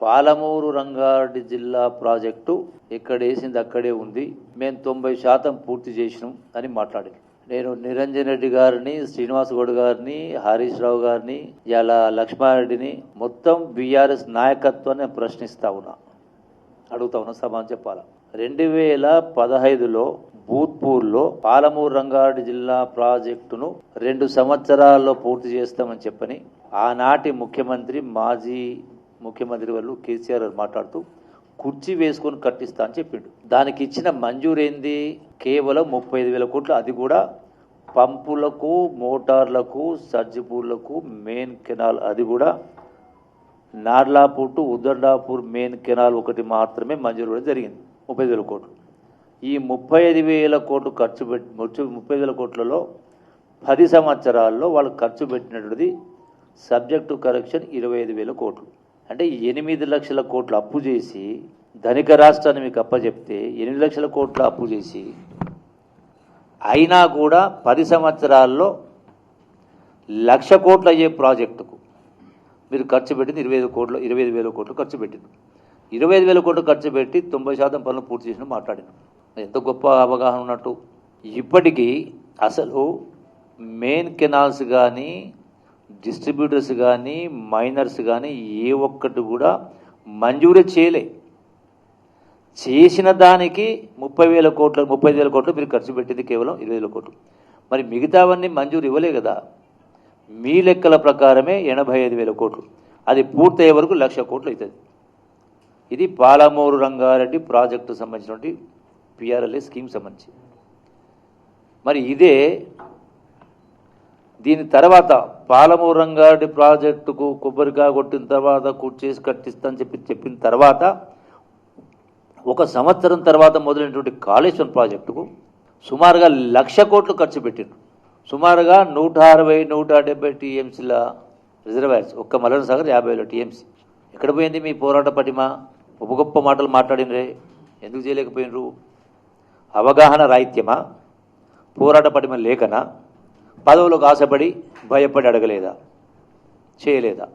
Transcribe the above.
పాలమూరు రంగారెడ్డి జిల్లా ప్రాజెక్టు ఇక్కడ వేసింది అక్కడే ఉంది, మేము 90% పూర్తి చేసినాం అని మాట్లాడింది. నేను నిరంజన్ రెడ్డి గారిని, శ్రీనివాస్ గౌడ్ గారిని, హరీష్ రావు గారిని, ఇలా లక్ష్మారెడ్డిని మొత్తం బీఆర్ఎస్ నాయకత్వాన్ని ప్రశ్నిస్తా ఉన్నా, అడుగుతా ఉన్నా, సమాధానం చెప్పాలా. 2015లో భూత్పూర్లో పాలమూరు రంగారెడ్డి జిల్లా ప్రాజెక్టును 2 సంవత్సరాల్లో పూర్తి చేస్తామని చెప్పని ఆనాటి ముఖ్యమంత్రి, మాజీ ముఖ్యమంత్రి వాళ్ళు కేసీఆర్ మాట్లాడుతూ కుర్చీ వేసుకొని కట్టిస్తా అని చెప్పిండు. దానికి ఇచ్చిన మంజూరేంది కేవలం 35,000 కోట్లు. అది కూడా పంపులకు, మోటార్లకు, సర్జిపూర్లకు, మెయిన్ కెనాల్, అది కూడా Narlapur to Uddandapur main canal ఒకటి మాత్రమే మంజూరు కూడా జరిగింది, 35,000 కోట్లు. ఈ 35,000 కోట్లు ఖర్చు పెట్టి 35,000 కోట్లలో 10 సంవత్సరాల్లో వాళ్ళు ఖర్చు పెట్టినటువంటిది సబ్జెక్ట్ టు కరెక్షన్ 25,000 కోట్లు. అంటే 8 లక్షల కోట్లు అప్పు చేసి ధనిక రాష్ట్రాన్ని మీకు అప్పచెప్తే 8 లక్షల కోట్ల అప్పు చేసి అయినా కూడా 10 సంవత్సరాల్లో 1,00,000 కోట్లు అయ్యే ప్రాజెక్టుకు మీరు ఖర్చు పెట్టింది 25,000 కోట్లు ఖర్చు పెట్టింది. 25,000 కోట్లు ఖర్చు పెట్టి 90% పనులు పూర్తి చేసిన మాట్లాడిన ఎంత గొప్ప అవగాహన ఉన్నట్టు. ఇప్పటికీ అసలు మెయిన్ కెనాల్స్ కానీ, డిస్ట్రిబ్యూటర్స్ కానీ, మైనర్స్ కానీ ఏ ఒక్కటి కూడా మంజూరు చేయలే. చేసిన దానికి 30,000 కోట్లు 35,000 కోట్లు మీరు ఖర్చు పెట్టింది కేవలం 20,000 కోట్లు. మరి మిగతావన్నీ మంజూరు ఇవ్వలే కదా. మీ లెక్కల ప్రకారమే 85,000 కోట్లు, అది పూర్తయ్యే వరకు 1,00,000 కోట్లు అవుతుంది. ఇది పాలమూరు రంగారెడ్డి ప్రాజెక్టు సంబంధించినటువంటి పిఆర్ఎల్ఏ స్కీమ్ సంబంధించి. మరి ఇదే దీని తర్వాత పాలమూరు రంగారెడ్డి ప్రాజెక్టుకు కొబ్బరికాయ కొట్టిన తర్వాత కూర్చేసి కట్టిస్తానని చెప్పిన తర్వాత 1 సంవత్సరం తర్వాత మొదలైనటువంటి కాళేశ్వరం ప్రాజెక్టుకు సుమారుగా 1,00,000 కోట్లు ఖర్చు పెట్టిండ్రు. సుమారుగా 160-170 టీఎంసీల రిజర్వాయర్స్, ఒక్క మల్లన్న సాగర్ 50,000 టీఎంసీ. ఎక్కడ పోయింది మీ పోరాట పటిమ? గొప్ప మాటలు మాట్లాడినరే, ఎందుకు చేయలేకపోయినరు? అవగాహన రాహిత్యమా, పోరాట పటిమ లేకనా, పదవులకు ఆశపడి భయపడి అడగలేదా, చేయలేదా?